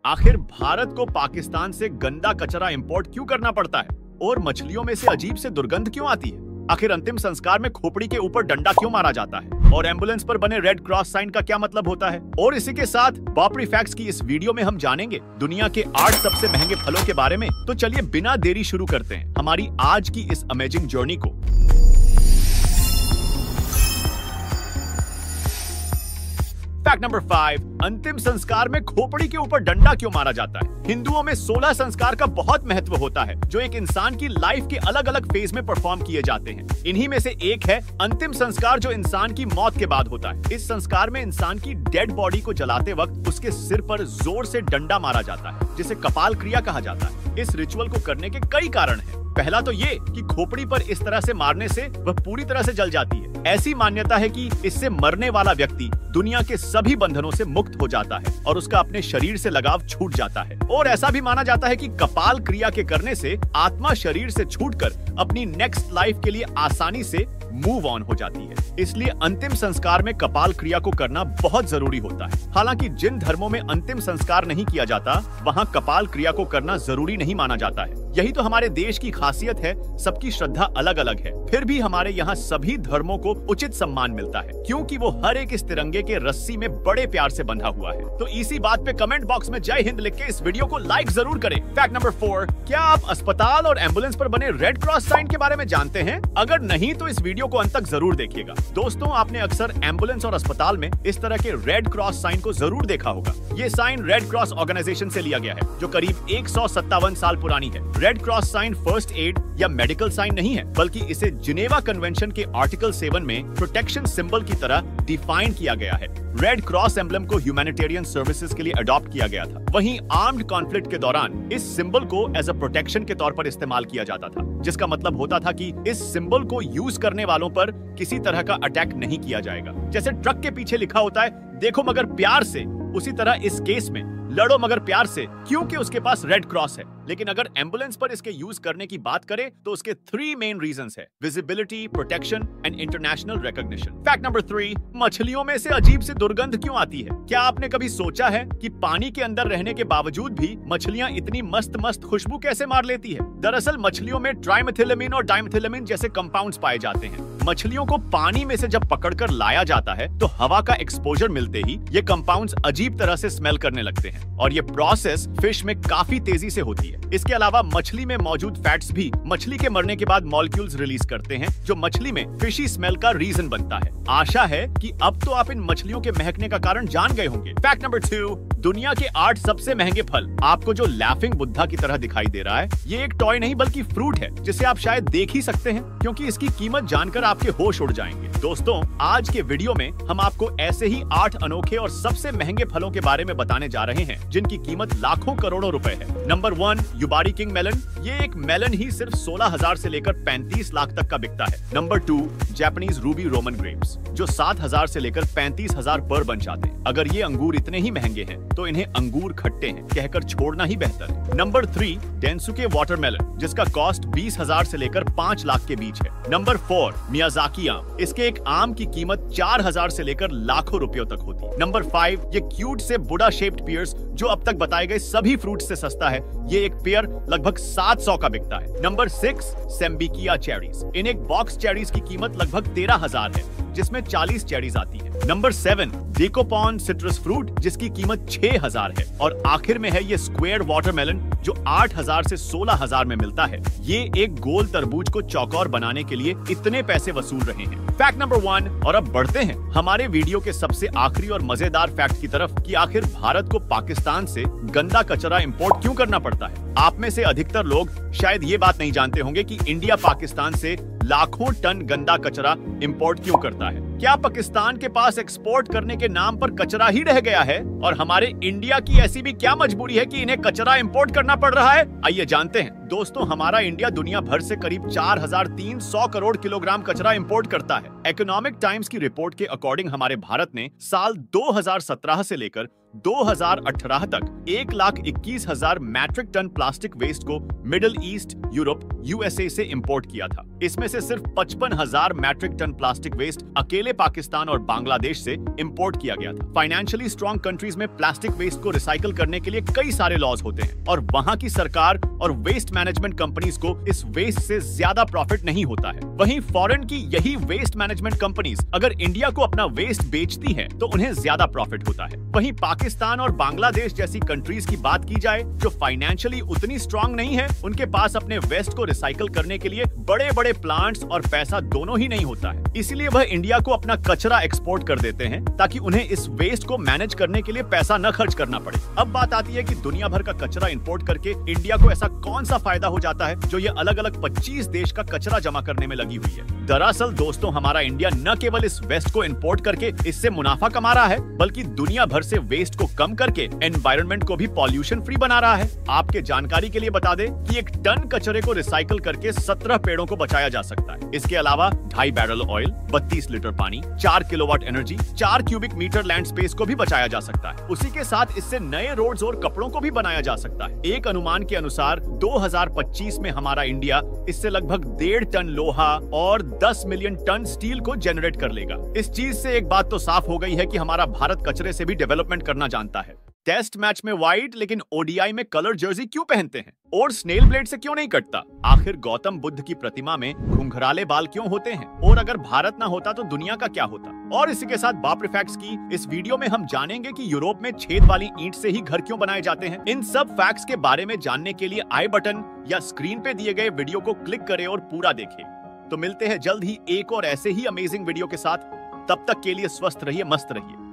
आखिर भारत को पाकिस्तान से गंदा कचरा इंपोर्ट क्यों करना पड़ता है और मछलियों में से अजीब से दुर्गंध क्यों आती है? आखिर अंतिम संस्कार में खोपड़ी के ऊपर डंडा क्यों मारा जाता है और एम्बुलेंस पर बने रेड क्रॉस साइन का क्या मतलब होता है? और इसी के साथ बापरी फैक्ट्स की इस वीडियो में हम जानेंगे दुनिया के 8 सबसे महंगे फलों के बारे में। तो चलिए बिना देरी शुरू करते हैं हमारी आज की इस अमेजिंग जर्नी को। फैक्ट नंबर 5, अंतिम संस्कार में खोपड़ी के ऊपर डंडा क्यों मारा जाता है? हिंदुओं में 16 संस्कार का बहुत महत्व होता है जो एक इंसान की लाइफ के अलग अलग फेज में परफॉर्म किए जाते हैं। इन्हीं में से एक है अंतिम संस्कार जो इंसान की मौत के बाद होता है। इस संस्कार में इंसान की डेड बॉडी को जलाते वक्त उसके सिर पर जोर से डंडा मारा जाता है जिसे कपाल क्रिया कहा जाता है। इस रिचुअल को करने के कई कारण हैं। पहला तो ये कि खोपड़ी पर इस तरह से मारने से वह पूरी तरह से जल जाती है। ऐसी मान्यता है कि इससे मरने वाला व्यक्ति दुनिया के सभी बंधनों से मुक्त हो जाता है और उसका अपने शरीर से लगाव छूट जाता है। और ऐसा भी माना जाता है कि कपाल क्रिया के करने से आत्मा शरीर से छूटकर अपनी नेक्स्ट लाइफ के लिए आसानी से मूव ऑन हो जाती है। इसलिए अंतिम संस्कार में कपाल क्रिया को करना बहुत जरूरी होता है। हालांकि जिन धर्मों में अंतिम संस्कार नहीं किया जाता वहां कपाल क्रिया को करना जरूरी नहीं माना जाता है। यही तो हमारे देश की खासियत है, सबकी श्रद्धा अलग अलग है, फिर भी हमारे यहाँ सभी धर्मों को उचित सम्मान मिलता है क्योंकि वो हर एक इस तिरंगे के रस्सी में बड़े प्यार से बंधा हुआ है। तो इसी बात पे कमेंट बॉक्स में जय हिंद लिख के इस वीडियो को लाइक जरूर करें। फैक्ट नंबर 4, क्या आप अस्पताल और एम्बुलेंस पर बने रेड क्रॉस साइन के बारे में जानते हैं? अगर नहीं तो इस वीडियो को अंत तक जरूर देखिएगा। दोस्तों, आपने अक्सर एम्बुलेंस और अस्पताल में इस तरह के रेड क्रॉस साइन को जरूर देखा होगा। ये साइन रेड क्रॉस ऑर्गेनाइजेशन से लिया गया है जो करीब 157 साल पुरानी है। Red cross sign first aid या मेडिकल साइन नहीं है बल्कि इसे जिनेवा कन्वेंशन के आर्टिकल 7 में प्रोटेक्शन सिंबल की तरह डिफाइन किया गया है। रेड क्रॉस एम्बलम को ह्यूमैनिटेरियन सर्विसेज के लिए अडॉप्ट किया गया था। वहीं आर्म्ड कॉन्फ्लिक्ट के दौरान इस सिंबल को एज अ प्रोटेक्शन के तौर पर इस्तेमाल किया जाता था, जिसका मतलब होता था कि इस सिंबल को यूज करने वालों पर किसी तरह का अटैक नहीं किया जाएगा। जैसे ट्रक के पीछे लिखा होता है देखो मगर प्यार से, उसी तरह इस केस में लड़ो मगर प्यार से क्योंकि उसके पास रेड क्रॉस है। लेकिन अगर एम्बुलेंस पर इसके यूज करने की बात करें तो उसके 3 मेन रीजंस है: visibility, protection and international recognition. Fact number 3, मछलियों में से अजीब सी दुर्गंध क्यों आती है? क्या आपने कभी सोचा है कि पानी के अंदर रहने के बावजूद भी मछलियां इतनी मस्त मस्त खुशबू कैसे मार लेती है? दरअसल मछलियों में ट्राइमेथिलामीन और डाइमेथिलामीन जैसे कंपाउंड्स पाए जाते हैं। मछलियों को पानी में से जब पकड़कर लाया जाता है तो हवा का एक्सपोजर मिलते ही ये कंपाउंड्स अजीब तरह से स्मेल करने लगते हैं और ये प्रोसेस फिश में काफी तेजी से होती है। इसके अलावा मछली में मौजूद फैट्स भी मछली के मरने के बाद मॉलिक्यूल्स रिलीज करते हैं जो मछली में फिशी स्मेल का रीजन बनता है। आशा है कि अब तो आप इन मछलियों के महकने का कारण जान गए होंगे। फैक्ट नंबर 2, दुनिया के 8 सबसे महंगे फल। आपको जो लाफिंग बुद्धा की तरह दिखाई दे रहा है ये एक टॉय नहीं बल्कि फ्रूट है जिसे आप शायद देख ही सकते हैं क्योंकि इसकी कीमत जानकर आपके होश उड़ जाएंगे। दोस्तों, आज के वीडियो में हम आपको ऐसे ही 8 अनोखे और सबसे महंगे फलों के बारे में बताने जा रहे हैं जिनकी कीमत लाखों करोड़ों रुपए है। Number 1, Yubari king melon. ये एक मेलन ही सिर्फ 16,000 से लेकर 35 लाख तक का बिकता है। Number 2, Japanese Ruby Roman grapes जो 7,000 से लेकर 35,000 पर बन जाते हैं। अगर ये अंगूर इतने ही महंगे हैं तो इन्हें अंगूर खट्टे हैं कहकर छोड़ना ही बेहतर है। नंबर 3, डेंसुके वाटरमेलन जिसका कॉस्ट 20,000 से लेकर 5 लाख के बीच है। नंबर 4, मियाजाकी आम। इसके एक आम की कीमत 4,000 से लेकर लाखों रुपयों तक होती है। नंबर 5, ये क्यूट से बुडा शेप्ड पियर्स जो अब तक बताए गए सभी फ्रूट से सस्ता है। ये एक पेयर लगभग 700 का बिकता है। Number 6, सेम्बिकिया cherries. इन एक बॉक्स चेरीज की कीमत लगभग 13,000 है जिसमें 40 चेरीज आती है। नंबर 7, डेकोपॉन सिट्रस फ्रूट जिसकी कीमत 6,000 है। और आखिर में है ये स्क्वायर वाटरमेलन जो 8,000 से 16,000 में मिलता है। ये एक गोल तरबूज को चौकोर बनाने के लिए इतने पैसे वसूल रहे हैं। फैक्ट नंबर 1, और अब बढ़ते हैं हमारे वीडियो के सबसे आखिरी और मजेदार फैक्ट की तरफ कि आखिर भारत को पाकिस्तान से गंदा कचरा इंपोर्ट क्यों करना पड़ता है। आप में से अधिकतर लोग शायद ये बात नहीं जानते होंगे कि इंडिया पाकिस्तान से लाखों टन गंदा कचरा इंपोर्ट क्यों करता है। क्या पाकिस्तान के पास एक्सपोर्ट करने के नाम पर कचरा ही रह गया है और हमारे इंडिया की ऐसी भी क्या मजबूरी है कि इन्हें कचरा इंपोर्ट करना पड़ रहा है? आइए जानते हैं। दोस्तों, हमारा इंडिया दुनिया भर से करीब 4,300 करोड़ किलोग्राम कचरा इंपोर्ट करता है। इकोनॉमिक टाइम्स की रिपोर्ट के अकॉर्डिंग हमारे भारत ने साल 2017 से लेकर 2018 तक 1,21,000 मैट्रिक टन प्लास्टिक वेस्ट को मिडिल ईस्ट, यूरोप, यूएसए से इंपोर्ट किया था। इसमें से सिर्फ 55,000 मैट्रिक टन प्लास्टिक वेस्ट अकेले पाकिस्तान और बांग्लादेश से इंपोर्ट किया गया था। फाइनेंशियली स्ट्रॉन्ग कंट्रीज में प्लास्टिक वेस्ट को रिसाइकल करने के लिए कई सारे लॉज होते हैं और वहां की सरकार और वेस्ट मैनेजमेंट कंपनीज को इस वेस्ट से ज्यादा प्रॉफिट नहीं होता है। वहीं फॉरेन की यही वेस्ट मैनेजमेंट कंपनीज अगर इंडिया को अपना वेस्ट बेचती है तो उन्हें ज्यादा प्रॉफिट होता है। वहीं पाकिस्तान और बांग्लादेश जैसी कंट्रीज की बात की जाए जो फाइनेंशियली उतनी स्ट्रांग नहीं है, उनके पास अपने वेस्ट को रिसाइकल करने के लिए बड़े बड़े प्लांट्स और पैसा दोनों ही नहीं होता है। इसलिए वह इंडिया को अपना कचरा एक्सपोर्ट कर देते हैं ताकि उन्हें इस वेस्ट को मैनेज करने के लिए पैसा न खर्च करना पड़े। अब बात आती है कि दुनिया भर का कचरा इंपोर्ट करके इंडिया को ऐसा कौन सा फायदा हो जाता है जो ये अलग अलग 25 देश का कचरा जमा करने में लगी हुई है। दरअसल दोस्तों, हमारा इंडिया न केवल इस वेस्ट को इंपोर्ट करके इससे मुनाफा कमा रहा है, बल्कि दुनिया भर से वेस्ट को कम करके एनवायरनमेंट को भी पॉल्यूशन फ्री बना रहा है। आपके जानकारी के लिए बता दें कि 1 टन कचरे को रिसाइकल करके 17 पेड़ों को बचाया जा सकता है। इसके अलावा 2.5 बैरल ऑयल, 32 लीटर पानी, 4 kilowatt energy, 4 cubic metre land space को भी बचाया जा सकता है। उसी के साथ इससे नए रोड्स और कपड़ों को भी बनाया जा सकता है। एक अनुमान के अनुसार 2025 में हमारा इंडिया इससे लगभग 1.5 टन लोहा और 10 मिलियन टन स्टील को जनरेट कर लेगा। इस चीज से एक बात तो साफ हो गई है कि हमारा भारत कचरे से भी डेवलपमेंट करना जानता है। टेस्ट मैच में व्हाइट लेकिन ओडीआई में कलर जर्सी क्यों पहनते हैं और स्नेल ब्लेड से क्यों नहीं कटता? आखिर गौतम बुद्ध की प्रतिमा में घुंघराले बाल क्यों होते हैं? और अगर भारत ना होता तो दुनिया का क्या होता? और इसी के साथ बाप फैक्ट्स की इस वीडियो में हम जानेंगे कि यूरोप में छेद वाली ईंट से ही घर क्यों बनाए जाते हैं। इन सब फैक्ट्स के बारे में जानने के लिए आई बटन या स्क्रीन पे दिए गए वीडियो को क्लिक करें और पूरा देखें। तो मिलते हैं जल्द ही एक और ऐसे ही अमेजिंग वीडियो के साथ। तब तक के लिए स्वस्थ रहिए, मस्त रहिए।